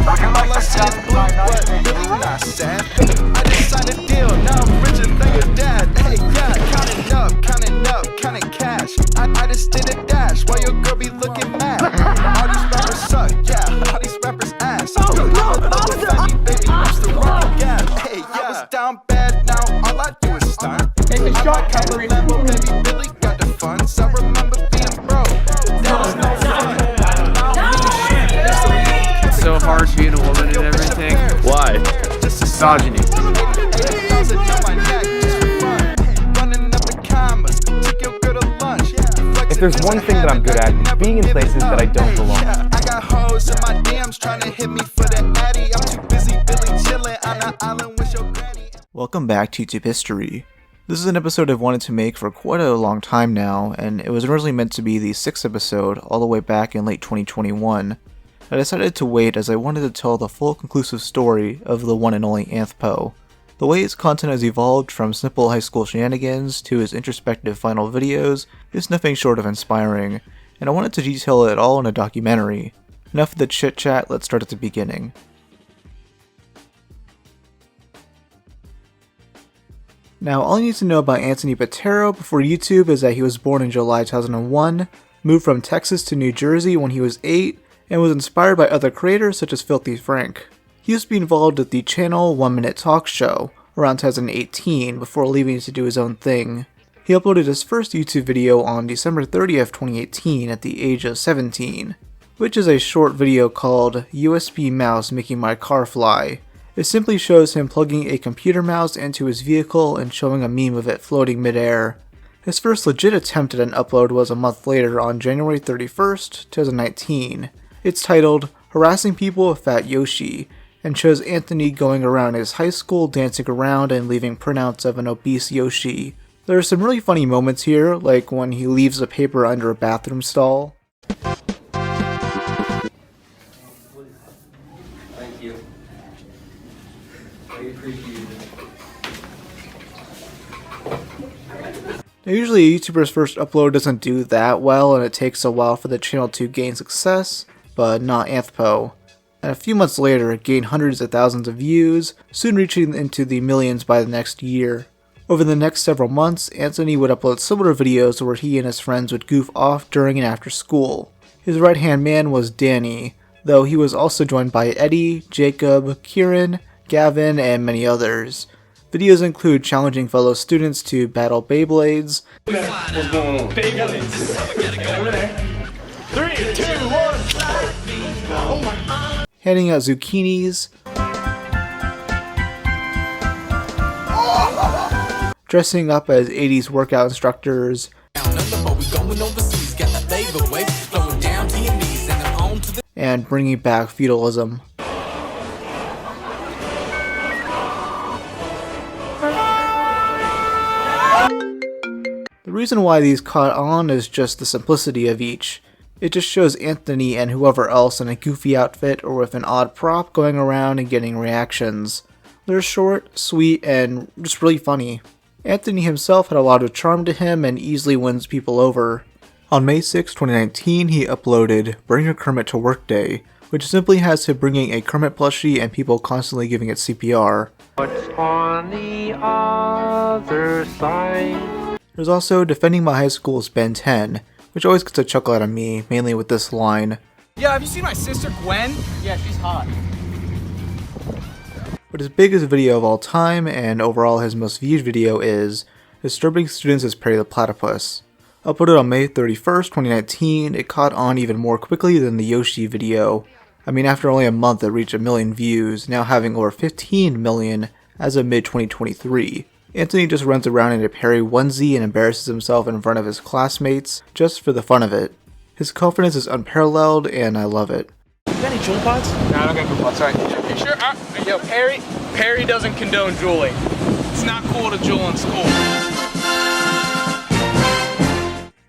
All I see is blue, but really not sad. I just signed a deal, now I'm richer than your dad. Hey, yeah, counting up, counting cash. I just did a dash while your girl be looking mad. All these rappers suck, yeah, all these rappers ass. Baby, I'm still rocking gas. Hey, yeah, I was down bad, now all I do is stunt. I like how the Lambo, baby, really got the funds. I remember being broke, that was no fun. It's so hard being a woman and everything. Why? Misogyny. If there's one thing that I'm good at, it's being in places that I don't belong. I got hoes in my DMs trying to hit me for the addy. I'm too busy Billy chilling on the island with your granny. Welcome back to YouTube History. This is an episode I've wanted to make for quite a long time now, and it was originally meant to be the 6th episode all the way back in late 2021. I decided to wait as I wanted to tell the full conclusive story of the one and only Anthpo. The way his content has evolved from simple high school shenanigans to his introspective final videos is nothing short of inspiring, and I wanted to detail it all in a documentary. Enough of the chit chat, let's start at the beginning. Now, all you need to know about Anthony Patero before YouTube is that he was born in July 2001, moved from Texas to New Jersey when he was 8, and was inspired by other creators such as Filthy Frank. He used to be involved with the channel 1 Minute Talk Show around 2018 before leaving to do his own thing. He uploaded his first YouTube video on December 30th, 2018 at the age of 17, which is a short video called USB Mouse Making My Car Fly. It simply shows him plugging a computer mouse into his vehicle and showing a meme of it floating midair. His first legit attempt at an upload was a month later on January 31st, 2019. It's titled Harassing People with Fat Yoshi, and shows Anthony going around his high school dancing around and leaving printouts of an obese Yoshi. There are some really funny moments here, like when he leaves a paper under a bathroom stall. Thank you. I appreciate it. Now, usually a YouTuber's first upload doesn't do that well and it takes a while for the channel to gain success, but not Anthpo. And a few months later, it gained hundreds of thousands of views, soon reaching into the millions by the next year. Over the next several months, Anthony would upload similar videos where he and his friends would goof off during and after school. His right-hand man was Danny, though he was also joined by Eddie, Jacob, Kieran, Gavin, and many others. Videos include challenging fellow students to battle Beyblades, What's going on? Beyblades. Over there. 3, 2, 1. Oh my. handing out zucchinis, dressing up as 80s workout instructors, and bringing back feudalism. The reason why these caught on is just the simplicity of each. It just shows Anthony and whoever else in a goofy outfit or with an odd prop going around and getting reactions. They're short, sweet, and just really funny. Anthony himself had a lot of charm to him and easily wins people over. On May 6, 2019, he uploaded Bring Your Kermit to Work Day, which simply has him bringing a Kermit plushie and people constantly giving it CPR. What's on the other side? There's also Defending My High School's Ben 10, which always gets a chuckle out of me, mainly with this line. Yo, have you seen my sister Gwen? Yeah, she's hot. But his biggest video of all time, and overall his most viewed video, is Disturbing Students as Perry the Platypus. Uploaded on May 31st, 2019, it caught on even more quickly than the Yoshi video. I mean, after only a month it reached 1 million views, now having over 15 million as of mid-2023. Anthony just runs around in a Perry onesie and embarrasses himself in front of his classmates, just for the fun of it. His confidence is unparalleled, and I love it. You got any jewel pods? No, I don't got jewel pods, sorry. You sure? Yo, Perry doesn't condone jeweling. It's not cool to jewel in school.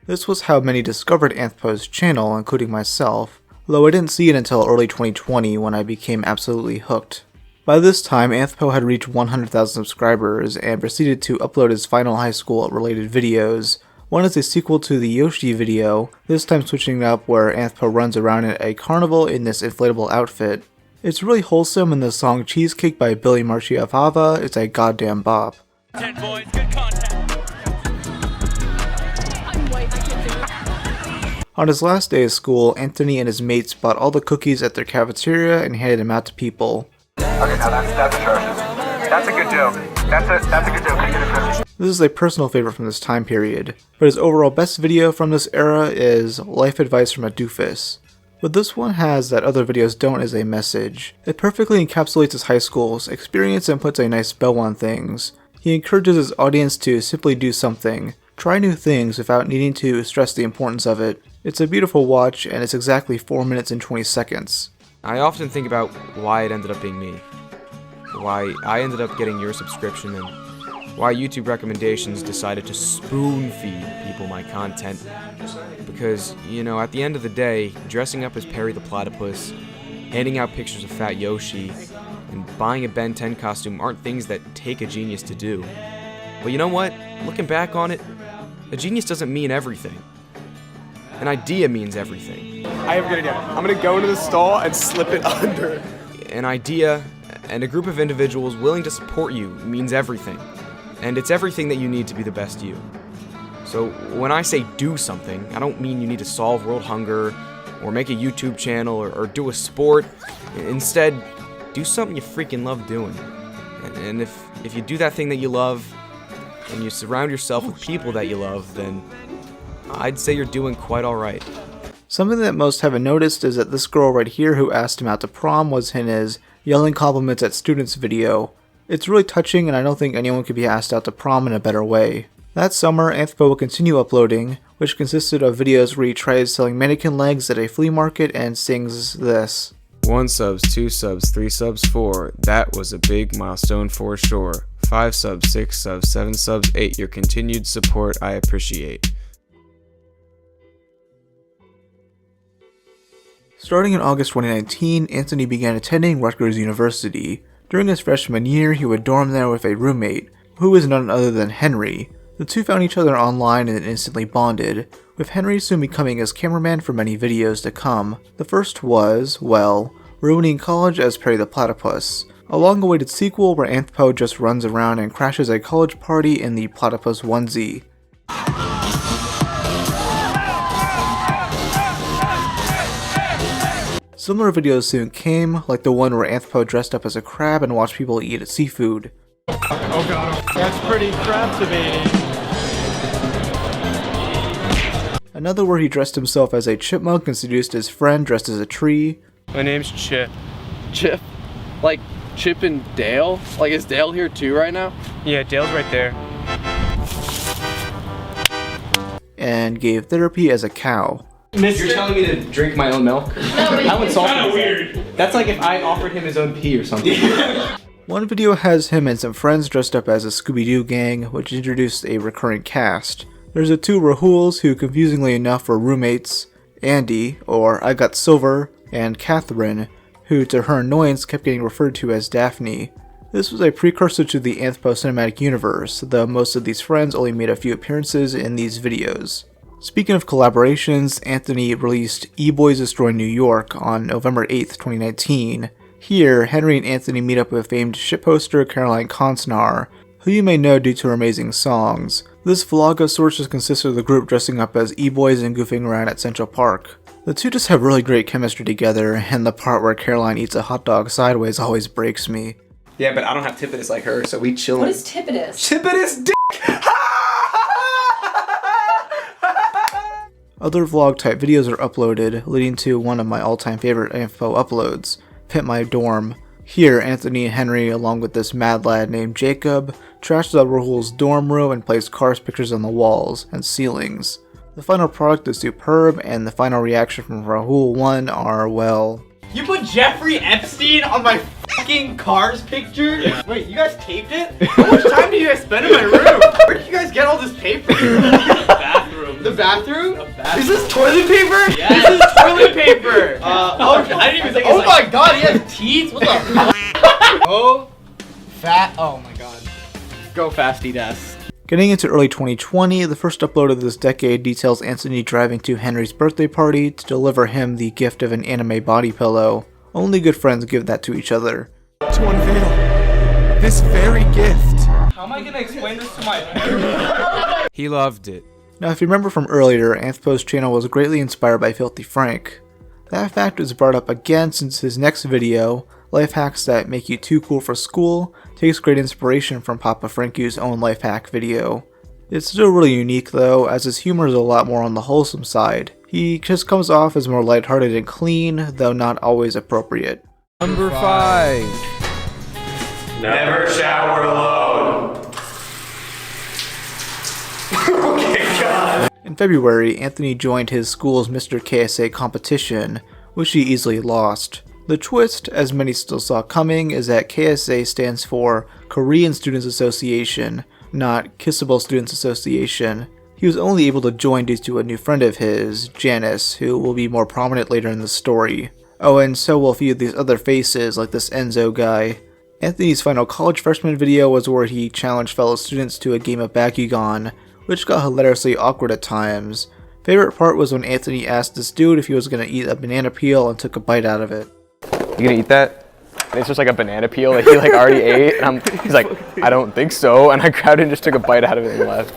This was how many discovered Anthpo's channel, including myself, though I didn't see it until early 2020 when I became absolutely hooked. By this time, Anthpo had reached 100,000 subscribers and proceeded to upload his final high school related videos. One is a sequel to the Yoshi video, this time switching up where Anthpo runs around at a carnival in this inflatable outfit. It's really wholesome, and the song Cheesecake by Billy Marciavava is a goddamn bop. 10 boys, good contact. I'm white, I can do it. On his last day of school, Anthony and his mates bought all the cookies at their cafeteria and handed them out to people. Okay, now that's atrocious. That's a good joke. That's a good joke. Can I get a cookie? This is a personal favorite from this time period, but his overall best video from this era is Life Advice from a Doofus. What this one has that other videos don't is a message. It perfectly encapsulates his high school's experience and puts a nice bow on things. He encourages his audience to simply do something, try new things without needing to stress the importance of it. It's a beautiful watch, and it's exactly 4 minutes and 20 seconds. I often think about why it ended up being me. Why I ended up getting your subscription, and why YouTube recommendations decided to spoon feed people my content. Because, you know, at the end of the day, dressing up as Perry the Platypus, handing out pictures of Fat Yoshi, and buying a Ben 10 costume aren't things that take a genius to do. But you know what? Looking back on it, a genius doesn't mean everything. An idea means everything. I have a good idea. I'm gonna go into the stall and slip it under. An idea and a group of individuals willing to support you means everything. And it's everything that you need to be the best you. So when I say do something, I don't mean you need to solve world hunger or make a YouTube channel or do a sport. Instead, do something you freaking love doing. And if you do that thing that you love and you surround yourself with people that you love, then I'd say you're doing quite alright. Something that most haven't noticed is that this girl right here who asked him out to prom was in his yelling compliments at students video. It's really touching, and I don't think anyone could be asked out to prom in a better way. That summer, Anthpo will continue uploading, which consisted of videos where he tries selling mannequin legs at a flea market and sings this. 1 subs, 2 subs, 3 subs, 4. That was a big milestone for sure. 5 subs, 6 subs, 7 subs, 8. Your continued support I appreciate. Starting in August 2019, Anthony began attending Rutgers University. During his freshman year, he would dorm there with a roommate, who was none other than Henry. The two found each other online and instantly bonded, with Henry soon becoming his cameraman for many videos to come. The first was, well, ruining college as Perry the Platypus, a long-awaited sequel where Anthpo just runs around and crashes a college party in the platypus onesie. Similar videos soon came, like the one where Anthpo dressed up as a crab and watched people eat seafood. Oh god. That's pretty craptivating. Another where he dressed himself as a chipmunk and seduced his friend dressed as a tree. My name's Chip. Chip? Like Chip and Dale? Like, is Dale here too right now? Yeah, Dale's right there. And gave therapy as a cow. You're telling me to drink my own milk? How insulting is that? That's like if I offered him his own pee or something. One video has him and some friends dressed up as a Scooby-Doo gang, which introduced a recurring cast. There's the two Rahuls who confusingly enough were roommates, Andy, or I Got Silver, and Catherine, who to her annoyance kept getting referred to as Daphne. This was a precursor to the Anthpo cinematic universe, though most of these friends only made a few appearances in these videos. Speaking of collaborations, Anthony released E-Boys Destroy New York on November 8th, 2019. Here, Henry and Anthony meet up with famed shitposter Caroline Konsnar, who you may know due to her amazing songs. This vlog of sorts just consists of the group dressing up as E-Boys and goofing around at Central Park. The two just have really great chemistry together, and the part where Caroline eats a hot dog sideways always breaks me. Yeah, but I don't have Tippitus like her, so we chillin'. What is Tippitus? Tippitus dick! Other vlog type videos are uploaded, leading to one of my all-time favorite Anthpo uploads, Pimp My Dorm. Here, Anthony and Henry, along with this mad lad named Jacob, trashes up Rahul's dorm room and place Cars pictures on the walls and ceilings. The final product is superb, and the final reaction from Rahul 1 are, well... You put Jeffrey Epstein on my fucking Cars picture? Yeah. Wait, you guys taped it? How much time did you guys spend in my room? Where did you guys get all this paper? Bathroom. The bathroom? Is this toilet paper? Yes. This is toilet paper. Okay. I didn't even think. Oh my god, he has teeth. What the? Oh, fat. Oh my god. Go fasty desk. Getting into early 2020, the first upload of this decade details Anthony driving to Henry's birthday party to deliver him the gift of an anime body pillow. Only good friends give that to each other. To unveil this very gift. How am I gonna explain this to my parents? He loved it. Now if you remember from earlier, Anthpo's channel was greatly inspired by Filthy Frank. That fact is brought up again since his next video, Life Hacks That Make You Too Cool for School, takes great inspiration from Papa Franku's own life hack video. It's still really unique though, as his humor is a lot more on the wholesome side. He just comes off as more lighthearted and clean, though not always appropriate. Number 5. Never shower alone. Okay, God. In February, Anthony joined his school's Mr. KSA competition, which he easily lost. The twist, as many still saw coming, is that KSA stands for Korean Students Association, not Kissable Students Association. He was only able to join due to a new friend of his, Janice, who will be more prominent later in the story. Oh, and so will a few of these other faces, like this Enzo guy. Anthony's final college freshman video was where he challenged fellow students to a game of Bakugan, which got hilariously awkward at times. Favorite part was when Anthony asked this dude if he was gonna eat a banana peel and took a bite out of it. You gonna eat that? And it's just like a banana peel that he like already ate, and he's like, I don't think so, and I grabbed it and just took a bite out of it and left.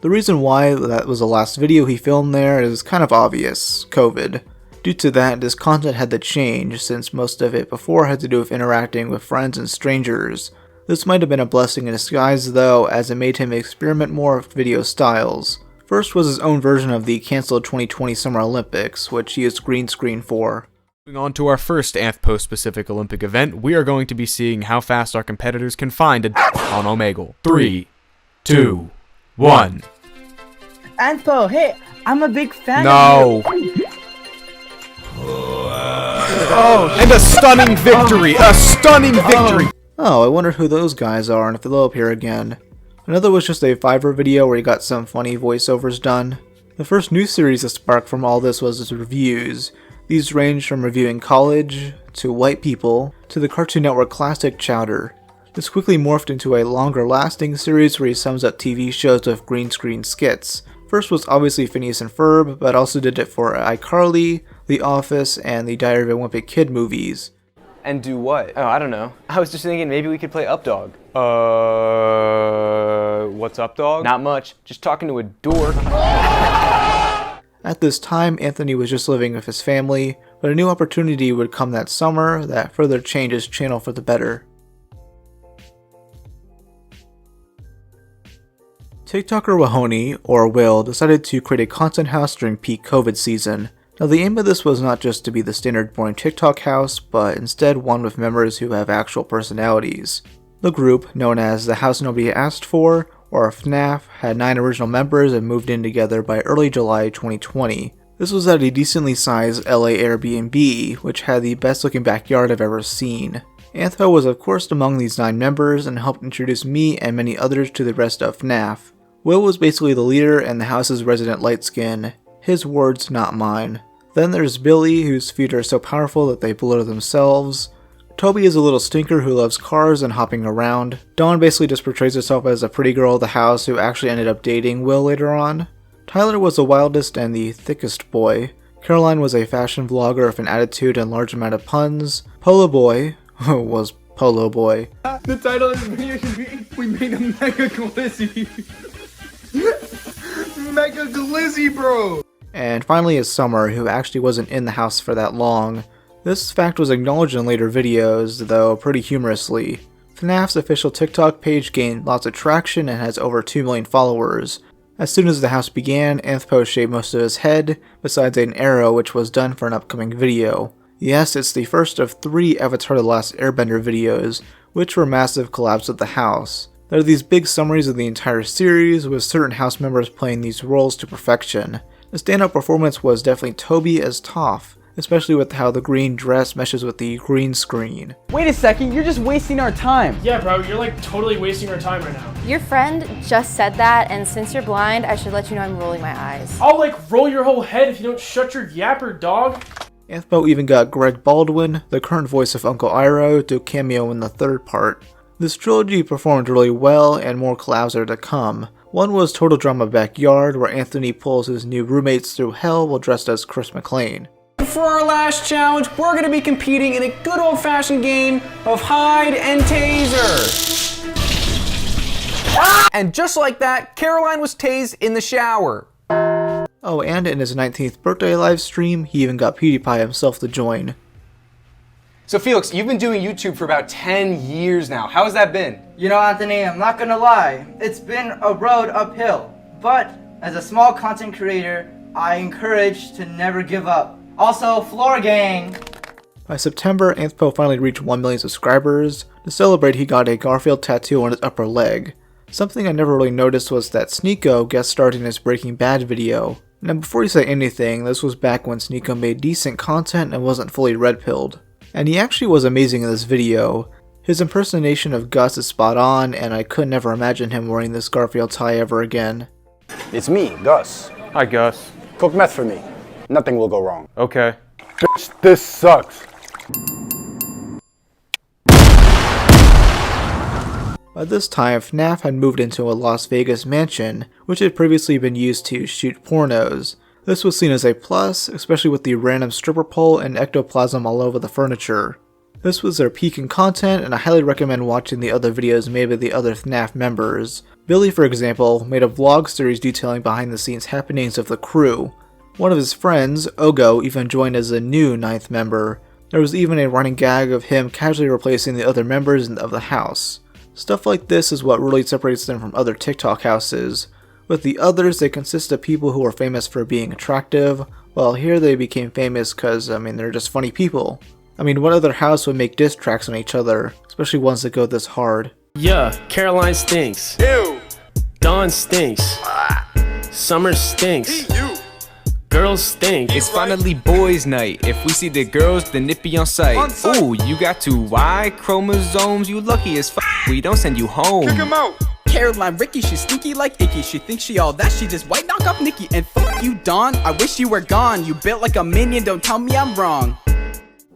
The reason why that was the last video he filmed there is kind of obvious: COVID. Due to that, his content had to change, since most of it before had to do with interacting with friends and strangers. This might have been a blessing in disguise though, as it made him experiment more with video styles. First was his own version of the cancelled 2020 Summer Olympics, which he used green screen for. Moving on to our first Anthpo specific Olympic event, we are going to be seeing how fast our competitors can find a on Omegle. 3, 2, 1. Anthpo, hey, I'm a big fan No. of you. Oh, and a stunning victory! A stunning victory! Oh, I wonder who those guys are and if they'll appear again. Another was just a Fiverr video where he got some funny voiceovers done. The first news series that sparked from all this was his reviews. These ranged from reviewing college, to white people, to the Cartoon Network classic Chowder. This quickly morphed into a longer lasting series where he sums up TV shows with green screen skits. First was obviously Phineas and Ferb, but also did it for iCarly, The Office, and the Diary of a Wimpy Kid movies. And do what? Oh, I don't know. I was just thinking maybe we could play Up Dog. What's up, dog? Not much. Just talking to a dork. At this time, Anthony was just living with his family, but a new opportunity would come that summer that further changed his channel for the better. TikToker Wahoni, or Will, decided to create a content house during peak COVID season. Now the aim of this was not just to be the standard boring TikTok house, but instead one with members who have actual personalities. The group, known as the House Nobody Asked For, or FNAF, had 9 original members and moved in together by early July 2020. This was at a decently sized LA Airbnb, which had the best looking backyard I've ever seen. Anthpo was of course among these 9 members and helped introduce me and many others to the rest of FNAF. Will was basically the leader and the house's resident light skin. His words, not mine. Then there's Billy, whose feet are so powerful that they blur themselves. Toby is a little stinker who loves cars and hopping around. Dawn basically just portrays herself as a pretty girl of the house who actually ended up dating Will later on. Tyler was the wildest and the thickest boy. Caroline was a fashion vlogger with an attitude and large amount of puns. Polo Boy was Polo Boy. The title of the video should be We Made a Mega Glizzy. Mega glizzy, bro! And finally is Summer, who actually wasn't in the house for that long. This fact was acknowledged in later videos, though pretty humorously. FNAF's official TikTok page gained lots of traction and has over 2 million followers. As soon as the house began, Anthpo shaved most of his head, besides an arrow which was done for an upcoming video. Yes, it's the first of 3 Avatar The Last Airbender videos, which were massive collabs with the house. There are these big summaries of the entire series, with certain house members playing these roles to perfection. The standout performance was definitely Toby as Toph, especially with how the green dress meshes with the green screen. Wait a second, you're just wasting our time. Yeah, bro, you're like totally wasting our time right now. Your friend just said that, and since you're blind, I should let you know I'm rolling my eyes. I'll like roll your whole head if you don't shut your yapper, dog. Anthpo even got Greg Baldwin, the current voice of Uncle Iroh, to cameo in the 3rd part. This trilogy performed really well, and more collabs are to come. One was Total Drama Backyard, where Anthony pulls his new roommates through hell while dressed as Chris McClane. for our last challenge, we're gonna be competing in a good old-fashioned game of hide and taser. And just like that, Caroline was tased in the shower. Oh, and in his 19th birthday live stream, he even got PewDiePie himself to join. So Felix, you've been doing YouTube for about 10 years now. How has that been? You know, Anthony, I'm not gonna lie. It's been a road uphill. But as a small content creator, I encourage to never give up. Also, floor gang! By September, Anthpo finally reached 1 million subscribers. To celebrate, he got a Garfield tattoo on his upper leg. Something I never really noticed was that Sneeko guest starred in his Breaking Bad video. Now before you say anything, this was back when Sneeko made decent content and wasn't fully red-pilled. And he actually was amazing in this video. His impersonation of Gus is spot on, and I could never imagine him wearing this Garfield tie ever again. It's me, Gus. Hi, Gus. Cook meth for me. Nothing will go wrong. Okay. Bitch, this sucks. By this time, FNAF had moved into a Las Vegas mansion, which had previously been used to shoot pornos. This was seen as a plus, especially with the random stripper pole and ectoplasm all over the furniture. This was their peak in content, and I highly recommend watching the other videos made by the other FNAF members. Billy, for example, made a vlog series detailing behind the scenes happenings of the crew. One of his friends, Ogo, even joined as a new 9th member. There was even a running gag of him casually replacing the other members of the house. Stuff like this is what really separates them from other TikTok houses. With the others, they consist of people who are famous for being attractive, while here they became famous because, they're just funny people. What other house would make diss tracks on each other, especially ones that go this hard? Yeah, Caroline stinks. Ew. Dawn stinks. Summer stinks. Girls stink. It's finally boys' night. If we see the girls, then it be on sight. Ooh, you got 2 Y chromosomes. You lucky as f. We don't send you home. Kick him out. Caroline Ricky, she's stinky like icky. She thinks she all that, she just white knock off Nikki. And fuck you, Dawn, I wish you were gone. You built like a minion, don't tell me I'm wrong.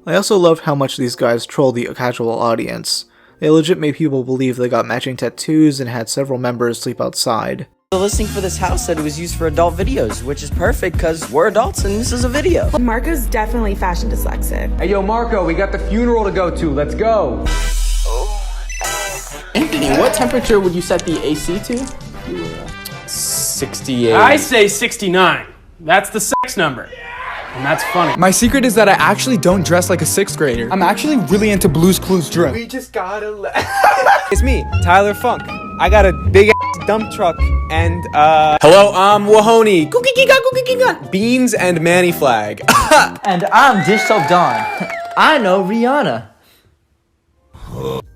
I also loved how much these guys trolled the casual audience. They legit made people believe they got matching tattoos and had several members sleep outside. The listing for this house said it was used for adult videos, which is perfect because we're adults and this is a video. Marco's definitely fashion dyslexic. Hey yo, Marco, we got the funeral to go to. Let's go. Anthony, what temperature would you set the AC to? 68. I say 69. That's the sex number. And that's funny. My secret is that I actually don't dress like a 6th grader. I'm actually really into Blue's Clues drip. We just gotta laugh. It's me, Tyler Funk. I got a big ass dump truck and Hello, I'm Wahoni. Beans and Manny Flag. And I'm Dish Soap Dawn. I know Rihanna.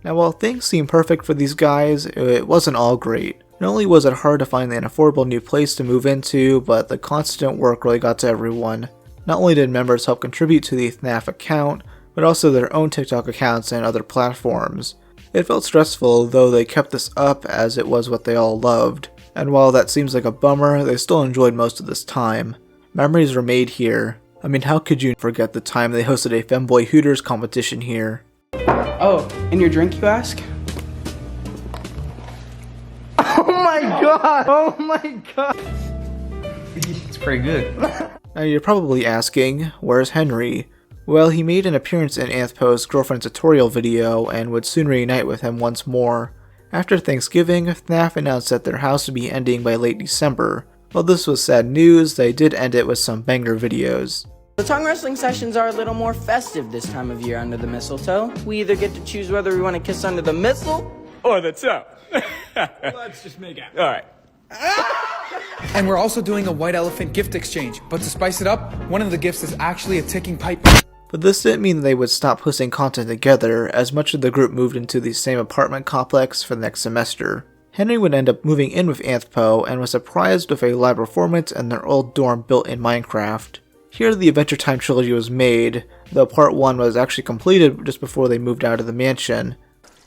Now while things seemed perfect for these guys, it wasn't all great. Not only was it hard to find an affordable new place to move into, but the constant work really got to everyone. Not only did members help contribute to the FNAF account, but also their own TikTok accounts and other platforms. It felt stressful, though they kept this up as it was what they all loved. And while that seems like a bummer, they still enjoyed most of this time. Memories were made here. How could you forget the time they hosted a Femboy Hooters competition here? Oh, and your drink, you ask? Oh my god! Oh my god! It's pretty good. Now you're probably asking, where's Henry? Well, he made an appearance in Anthpo's girlfriend tutorial video and would soon reunite with him once more. After Thanksgiving, FNAF announced that their house would be ending by late December. While this was sad news, they did end it with some banger videos. The tongue wrestling sessions are a little more festive this time of year under the mistletoe. We either get to choose whether we want to kiss under the mistle Or the toe. Let's just make out. Alright. And we're also doing a white elephant gift exchange. But to spice it up, one of the gifts is actually a ticking pipe. But this didn't mean they would stop posting content together, as much of the group moved into the same apartment complex for the next semester. Henry would end up moving in with Anthpo and was surprised with a live performance in their old dorm built in Minecraft. Here the Adventure Time trilogy was made, though part 1 was actually completed just before they moved out of the mansion.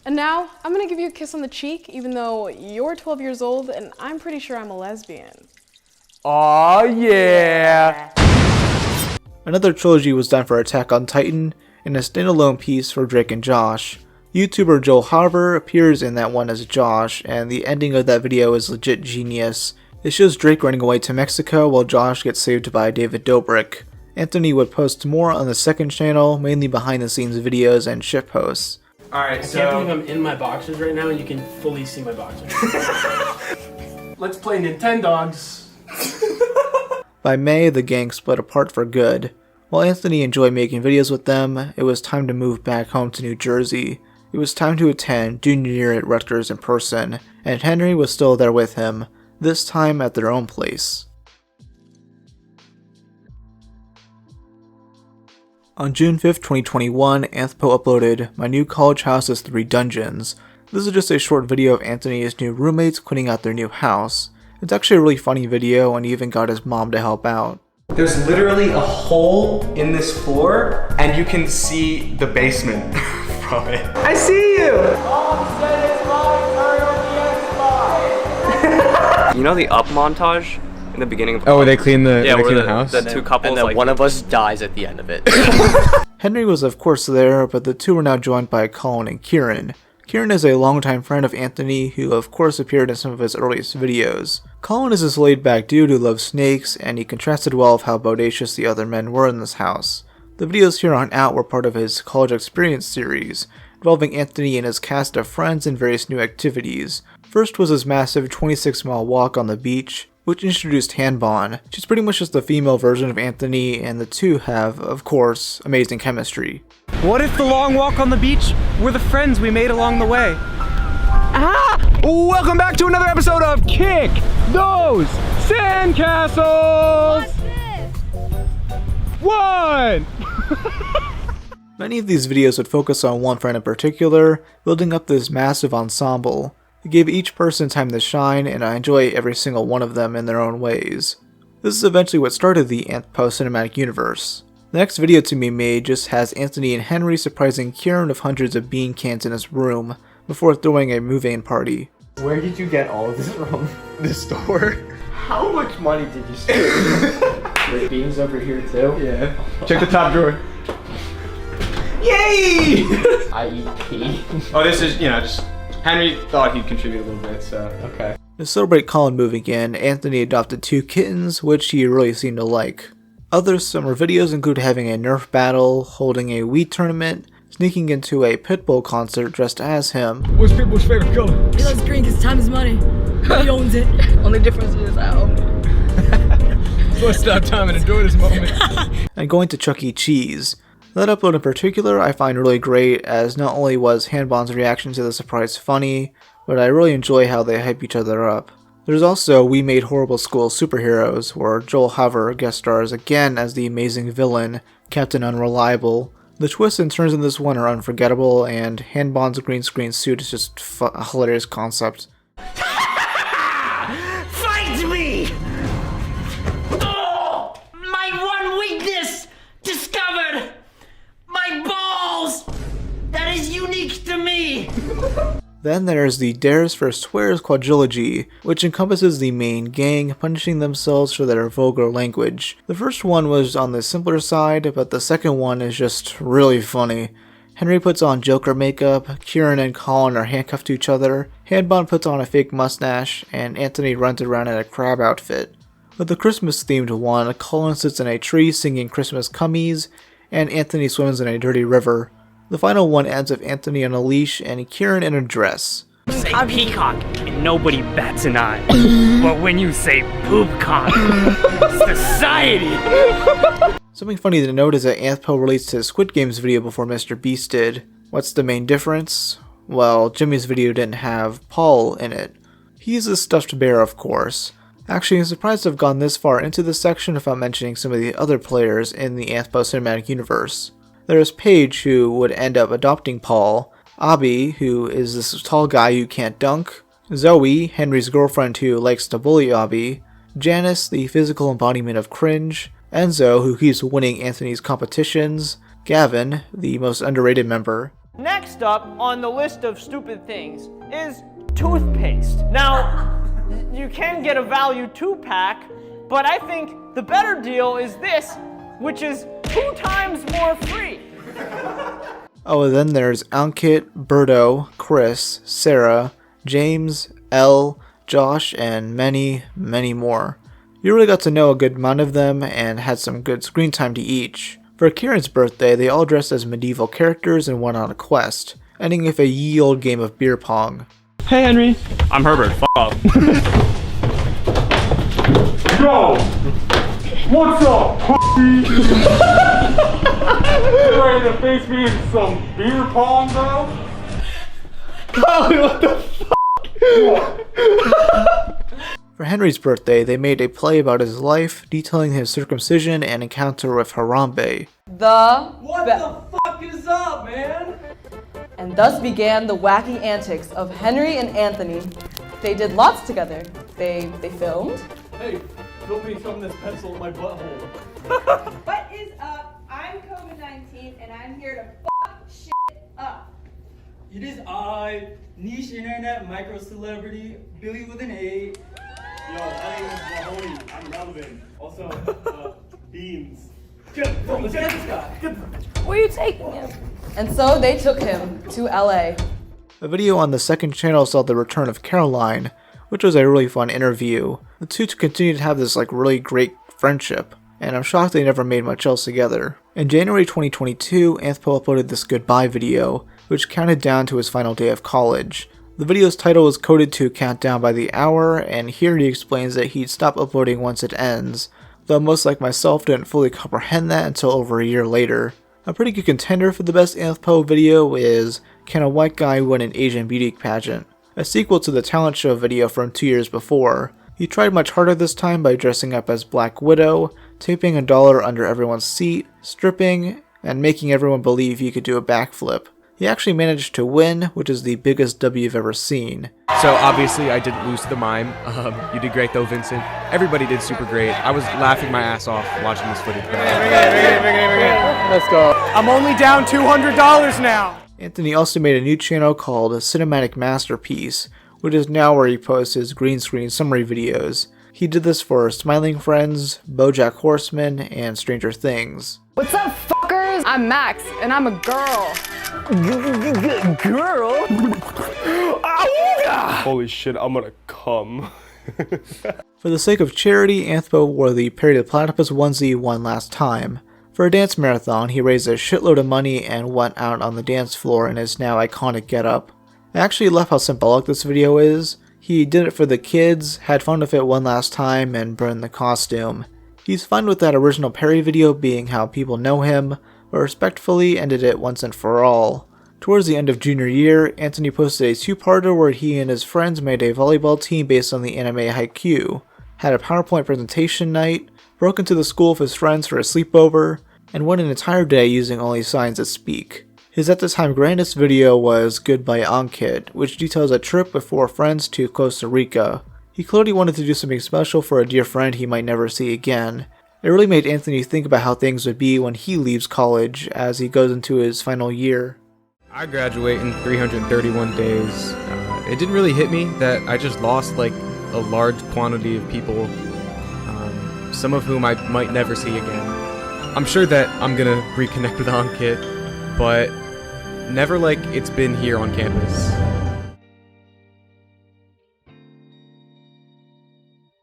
And now, I'm gonna give you a kiss on the cheek, even though you're 12 years old and I'm pretty sure I'm a lesbian. Aw, yeah! Another trilogy was done for Attack on Titan, and a standalone piece for Drake and Josh. YouTuber Joel Harbour appears in that one as Josh, and the ending of that video is legit genius. It shows Drake running away to Mexico while Josh gets saved by David Dobrik. Anthony would post more on the second channel, mainly behind the scenes videos and ship posts. Alright, so I can't believe I'm in my boxers right now and you can fully see my boxers. Let's play Nintendogs. By May, the gang split apart for good. While Anthony enjoyed making videos with them, it was time to move back home to New Jersey. It was time to attend junior year at Rutgers in person, and Henry was still there with him, this time at their own place. On June 5th, 2021, Anthpo uploaded My New College House is 3 Dungeons. This is just a short video of Anthony's new roommates cleaning out their new house. It's actually a really funny video, and he even got his mom to help out. There's literally a hole in this floor, and you can see the basement from it. I see you! You know the up montage in the beginning of Oh, they clean the yeah, they where clean the house. The two couples, and then like, one of us dies at the end of it. Henry was of course there, but the two were now joined by Colin and Kieran. Kieran is a longtime friend of Anthony who of course appeared in some of his earliest videos. Colin is this laid-back dude who loves snakes, and he contrasted well with how bodacious the other men were in this house. The videos here on out were part of his college experience series, involving Anthony and his cast of friends in various new activities. First was his massive 26-mile walk on the beach, which introduced Hanbon. She's pretty much just the female version of Anthony, and the two have, of course, amazing chemistry. What if the long walk on the beach were the friends we made along the way? Ah! Welcome back to another episode of Kick Those Sandcastles! One! Many of these videos would focus on one friend in particular, building up this massive ensemble. It gave each person time to shine, and I enjoy every single one of them in their own ways. This is eventually what started the Anthpo cinematic universe. The next video to be made just has Anthony and Henry surprising Kieran with hundreds of bean cans in his room, before throwing a move-in party. Where did you get all of this from? The store? How much money did you spend? There's beans over here too? Yeah. Check the top drawer. Yay! I eat pee. Oh, this is, just Henry thought he'd contribute a little bit, so okay. To celebrate Colin moving in, Anthony adopted 2 kittens, which he really seemed to like. Other summer videos include having a Nerf battle, holding a Wii tournament, sneaking into a Pitbull concert dressed as him. What's Pitbull's favorite color? He loves green because time is money. He owns it. Only difference is I own it. So let's stop time and enjoy this moment. And going to Chuck E. Cheese. That upload in particular I find really great, as not only was Hanbon's reaction to the surprise funny, but I really enjoy how they hype each other up. There's also We Made Horrible School Superheroes, where Joel Hover guest stars again as the amazing villain, Captain Unreliable. The twists and turns in this one are unforgettable, and Hanbon's green screen suit is just a hilarious concept. Fight me! Oh, my one weakness discovered! My balls! That is unique to me! Then there's the Dares vs. Swears quadrilogy, which encompasses the main gang punishing themselves for their vulgar language. The first one was on the simpler side, but the second one is just really funny. Henry puts on Joker makeup, Kieran and Colin are handcuffed to each other, Hanbon puts on a fake mustache, and Anthony runs around in a crab outfit. With the Christmas-themed one, Colin sits in a tree singing Christmas cummies, and Anthony swims in a dirty river. The final one ends with Anthony on a leash and Kieran in a dress. Say peacock and nobody bats an eye. But when you say poopcock, society! Something funny to note is that Anthpo released his Squid Games video before Mr. Beast did. What's the main difference? Well, Jimmy's video didn't have Paul in it. He's a stuffed bear, of course. Actually, I'm surprised to have gone this far into this section without mentioning some of the other players in the Anthpo cinematic universe. There's Paige, who would end up adopting Paul, Abby, who is this tall guy who can't dunk, Zoe, Henry's girlfriend who likes to bully Abby, Janice, the physical embodiment of cringe, Enzo, who keeps winning Anthony's competitions, Gavin, the most underrated member. Next up on the list of stupid things is toothpaste. Now, you can get a value 2-pack, but I think the better deal is this, which is 2 times more free. Oh, and then there's Ankit, Berto, Chris, Sarah, James, Elle, Josh, and many, many more. You really got to know a good amount of them and had some good screen time to each. For Kieran's birthday, they all dressed as medieval characters and went on a quest, ending with a ye old game of beer pong. Hey Henry. I'm Herbert. F up. Yo! What's up, pussy? You ready to face me in some beer pong, bro? Oh, what the fuck? For Henry's birthday, they made a play about his life, detailing his circumcision and encounter with Harambe. What the fuck is up, man? And thus began the wacky antics of Henry and Anthony. They did lots together. They filmed. Hey, don't be shoving this pencil in my butthole. What is up? I'm COVID-19 and I'm here to fuck shit up. It is I, niche internet micro celebrity, Billy with an A. Yo, my name is Mahoney. I'm relevant. Also, beans. Where are you taking him? And so they took him to LA. A video on the second channel saw the return of Caroline, which was a really fun interview. The two continued to have this really great friendship, and I'm shocked they never made much else together. In January 2022, Anthpo uploaded this goodbye video, which counted down to his final day of college. The video's title was coded to count down by the hour, and here he explains that he'd stop uploading once it ends, though most like myself didn't fully comprehend that until over a year later. A pretty good contender for the best Anthpo video is Can a White Guy Win an Asian Beauty Pageant?, a sequel to the talent show video from 2 years before. He tried much harder this time by dressing up as Black Widow, taping $1 under everyone's seat, stripping, and making everyone believe he could do a backflip. He actually managed to win, which is the biggest W you've ever seen. So obviously I didn't lose to the mime. You did great though, Vincent. Everybody did super great. I was laughing my ass off watching this footage. Let's go. I'm only down $200 now. Anthony also made a new channel called Cinematic Masterpiece, which is now where he posts his green screen summary videos. He did this for Smiling Friends, BoJack Horseman, and Stranger Things. What's up, fuckers? I'm Max, and I'm a girl. Girl? Holy shit, I'm gonna come. For the sake of charity, Anthpo wore the Perry the Platypus onesie one last time. For a dance marathon, he raised a shitload of money and went out on the dance floor in his now iconic getup. I actually love how symbolic this video is. He did it for the kids, had fun with it one last time, and burned the costume. He's fine with that original Perry video being how people know him, but respectfully ended it once and for all. Towards the end of junior year, Anthony posted a two-parter where he and his friends made a volleyball team based on the anime Haikyuu, had a PowerPoint presentation night, broke into the school with his friends for a sleepover, and went an entire day using only signs that speak. His at the time grandest video was Goodbye Ankit, which details a trip with 4 friends to Costa Rica. He clearly wanted to do something special for a dear friend he might never see again. It really made Anthony think about how things would be when he leaves college as he goes into his final year. I graduate in 331 days. It didn't really hit me that I just lost a large quantity of people, some of whom I might never see again. I'm sure that I'm gonna reconnect with Ankit, but never like it's been here on campus.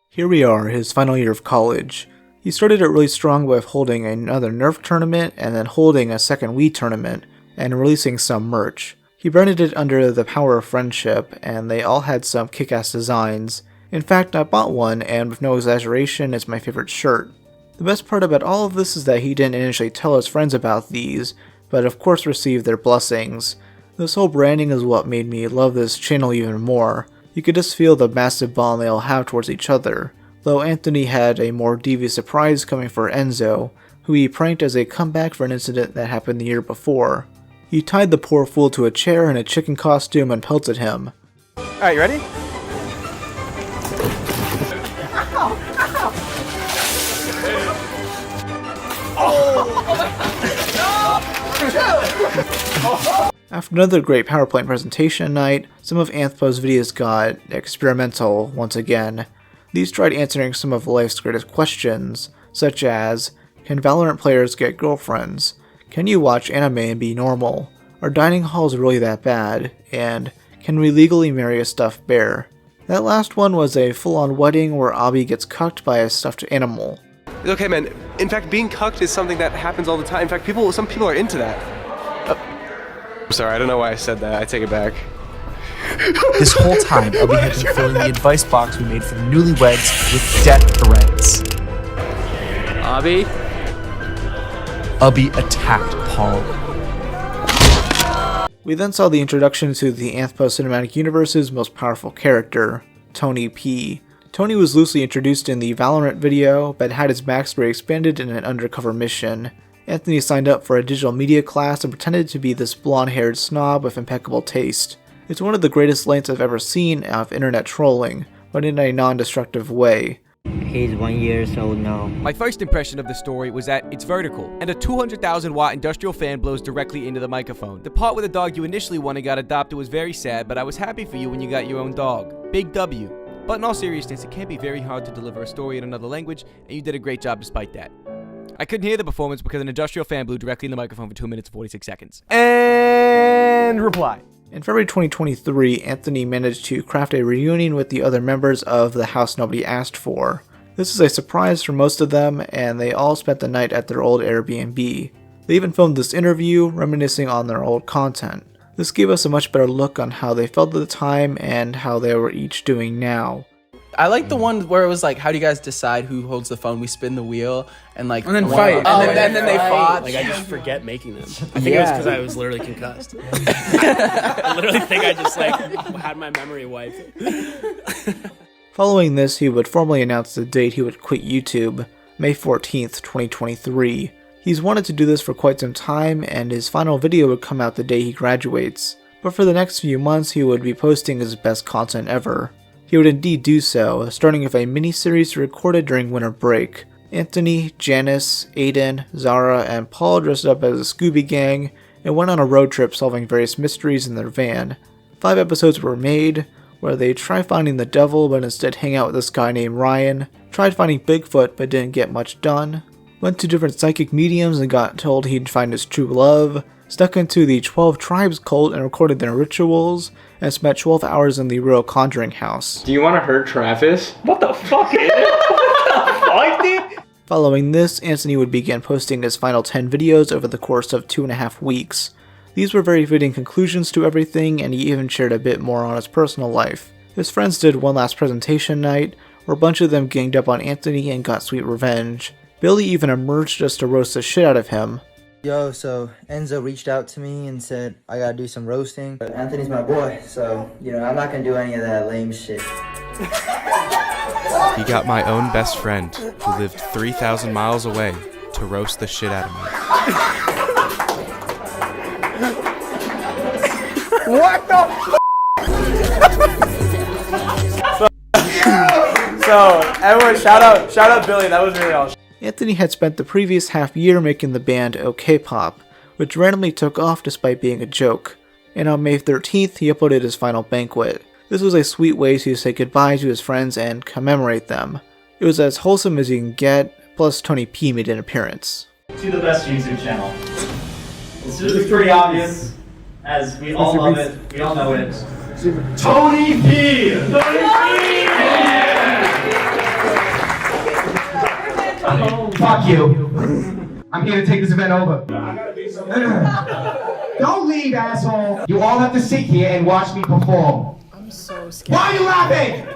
Here we are, his final year of college. He started it really strong with holding another Nerf tournament and then holding a second Wii tournament and releasing some merch. He branded it under the power of friendship, and they all had some kick-ass designs. In fact, I bought one, and with no exaggeration, it's my favorite shirt. The best part about all of this is that he didn't initially tell his friends about these, but of course received their blessings. This whole branding is what made me love this channel even more. You could just feel the massive bond they all have towards each other, though Anthony had a more devious surprise coming for Enzo, who he pranked as a comeback for an incident that happened the year before. He tied the poor fool to a chair in a chicken costume and pelted him. Alright, you ready? After another great PowerPoint presentation night, some of Anthpo's videos got experimental once again. These tried answering some of life's greatest questions, such as, can Valorant players get girlfriends? Can you watch anime and be normal? Are dining halls really that bad? And can we legally marry a stuffed bear? That last one was a full-on wedding where Abby gets cucked by a stuffed animal. It's okay, man. In fact, being cucked is something that happens all the time. In fact, some people are into that. I'm sorry, I don't know why I said that. I take it back. This whole time, Abby had been filling the advice box we made for the newlyweds with death threats. Abby? Abby attacked Paul. We then saw the introduction to the Anthpo cinematic universe's most powerful character, Tony P. Tony was loosely introduced in the Valorant video, but had his backstory expanded in an undercover mission. Anthony signed up for a digital media class and pretended to be this blonde-haired snob with impeccable taste. It's one of the greatest lengths I've ever seen of internet trolling, but in a non-destructive way. He's 1 year old now. My first impression of the story was that it's vertical, and a 200,000 watt industrial fan blows directly into the microphone. The part with the dog you initially wanted got adopted was very sad, but I was happy for you when you got your own dog. Big W. But in all seriousness, it can be very hard to deliver a story in another language, and you did a great job despite that. I couldn't hear the performance because an industrial fan blew directly in the microphone for 2 minutes and 46 seconds. And reply. In February 2023, Anthony managed to craft a reunion with the other members of the house nobody asked for. This is a surprise for most of them, and they all spent the night at their old Airbnb. They even filmed this interview, reminiscing on their old content. This gave us a much better look on how they felt at the time and how they were each doing now. I like the one where it was like, how do you guys decide who holds the phone? We spin the wheel and like... And then fight. And then they fought. Like, I just forget making them. I think it was because I was literally concussed. I literally think I just like had my memory wiped. Following this, he would formally announce the date he would quit YouTube, May 14th, 2023. He's wanted to do this for quite some time, and his final video would come out the day he graduates. But for the next few months, he would be posting his best content ever. He would indeed do so, starting with a mini-series recorded during winter break. Anthony, Janice, Aiden, Zara, and Paul dressed up as a Scooby gang and went on a road trip solving various mysteries in their van. 5 episodes were made, where they tried finding the devil but instead hang out with this guy named Ryan, tried finding Bigfoot but didn't get much done, went to different psychic mediums and got told he'd find his true love, stuck into the 12 Tribes cult and recorded their rituals, and spent 12 hours in the real Conjuring house. Do you want to hurt Travis? What the fuck, is it? What the fuck, dude? Following this, Anthony would begin posting his final 10 videos over the course of 2.5 weeks. These were very fitting conclusions to everything, and he even shared a bit more on his personal life. His friends did one last presentation night, where a bunch of them ganged up on Anthony and got sweet revenge. Billy even emerged just to roast the shit out of him. Yo, so Enzo reached out to me and said I gotta do some roasting. But Anthony's my boy, so, you know, I'm not gonna do any of that lame shit. He got my own best friend, who lived 3,000 miles away, to roast the shit out of me. What the So, everyone shout out Billy, that was really awesome. Anthony had spent the previous half year making the band OK Pop, which randomly took off despite being a joke. And on May 13th, he uploaded his final banquet. This was a sweet way to say goodbye to his friends and commemorate them. It was as wholesome as you can get, plus Tony P made an appearance. To the best YouTube channel. It's pretty obvious, as we all love it, we all know it. Tony P! Fuck you. I'm here to take this event over. Don't leave, asshole. You all have to sit here and watch me perform. I'm so scared. Why are you laughing?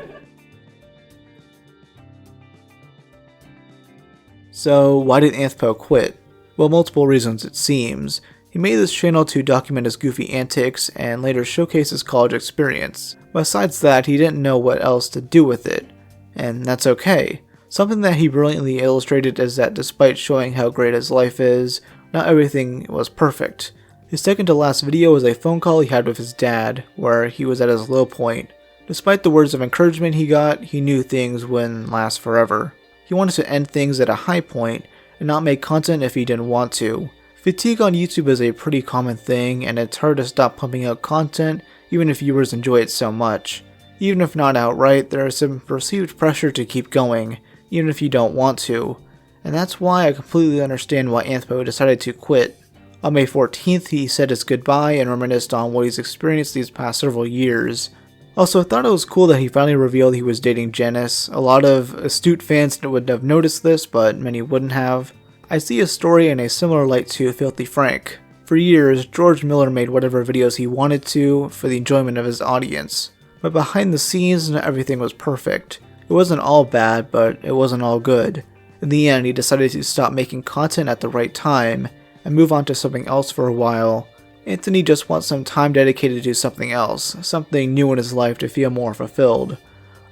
So, why did Anthpo quit? Well, multiple reasons it seems. He made this channel to document his goofy antics and later showcase his college experience. Besides that, he didn't know what else to do with it. And that's okay. Something that he brilliantly illustrated is that despite showing how great his life is, not everything was perfect. His second to last video was a phone call he had with his dad, where he was at his low point. Despite the words of encouragement he got, he knew things wouldn't last forever. He wanted to end things at a high point, and not make content if he didn't want to. Fatigue on YouTube is a pretty common thing, and it's hard to stop pumping out content even if viewers enjoy it so much. Even if not outright, there is some perceived pressure to keep going, even if you don't want to, and that's why I completely understand why Anthpo decided to quit. On May 14th, he said his goodbye and reminisced on what he's experienced these past several years. Also, I thought it was cool that he finally revealed he was dating Janice. A lot of astute fans would have noticed this, but many wouldn't have. I see his story in a similar light to Filthy Frank. For years, George Miller made whatever videos he wanted to for the enjoyment of his audience. But behind the scenes, not everything was perfect. It wasn't all bad, but it wasn't all good. In the end, he decided to stop making content at the right time and move on to something else for a while. Anthony just wants some time dedicated to something else, something new in his life to feel more fulfilled.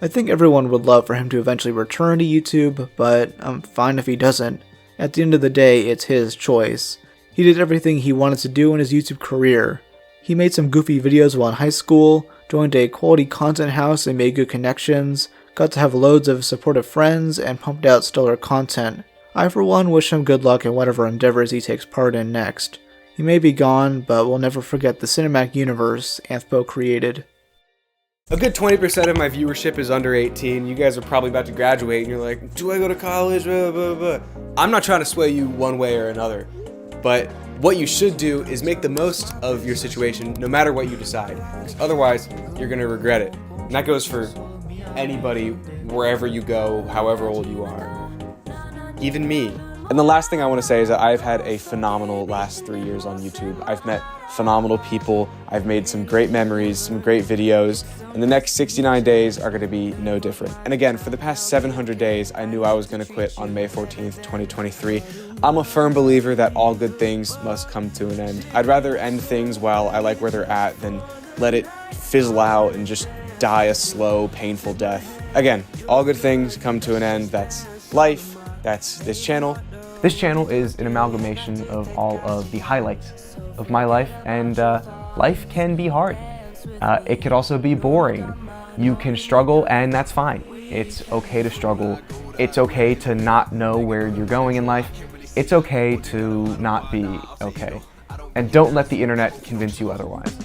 I think everyone would love for him to eventually return to YouTube, but I'm fine if he doesn't. At the end of the day, it's his choice. He did everything he wanted to do in his YouTube career. He made some goofy videos while in high school, joined a quality content house and made good connections, got to have loads of supportive friends, and pumped out stellar content. I for one wish him good luck in whatever endeavors he takes part in next. He may be gone, but we'll never forget the cinematic universe Anthpo created. A good 20% of my viewership is under 18. You guys are probably about to graduate and you're like, do I go to college? Blah, blah, blah. I'm not trying to sway you one way or another, but what you should do is make the most of your situation no matter what you decide. Because otherwise, you're going to regret it. And that goes for anybody, wherever you go, however old you are. Even me. And the last thing I want to say is that I've had a phenomenal last 3 years on YouTube. I've met phenomenal people. I've made some great memories, some great videos, and the next 69 days are going to be no different. And again, for the past 700 days, I knew I was going to quit on May 14th, 2023. I'm a firm believer that all good things must come to an end. I'd rather end things while I like where they're at than let it fizzle out and just die a slow, painful death. Again, all good things come to an end. That's life. That's this channel. This channel is an amalgamation of all of the highlights of my life, and life can be hard. It could also be boring. You can struggle, and that's fine. It's okay to struggle. It's okay to not know where you're going in life. It's okay to not be okay. And don't let the internet convince you otherwise.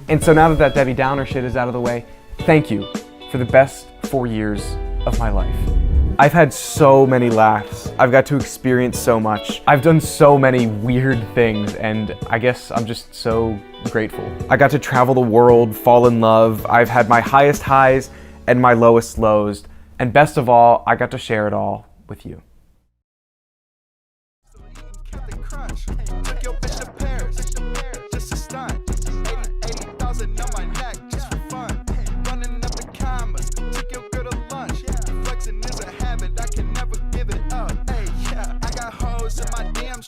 And so now that Debbie Downer shit is out of the way, thank you for the best 4 years of my life. I've had so many laughs. I've got to experience so much. I've done so many weird things, and I guess I'm just so grateful. I got to travel the world, fall in love. I've had my highest highs and my lowest lows. And best of all, I got to share it all with you.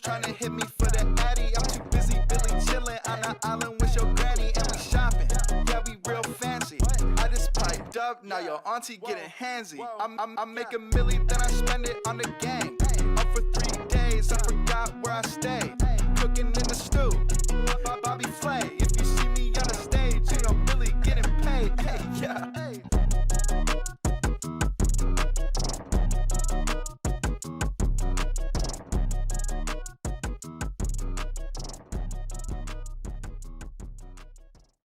Trying to hit me for the addy. I'm too busy Billy chilling on the island with your granny, and we shopping. Yeah, we real fancy. I just piped up, now your auntie getting handsy. I make a milli, then I spend it on the gang. Up for 3 days, I forgot where I stay.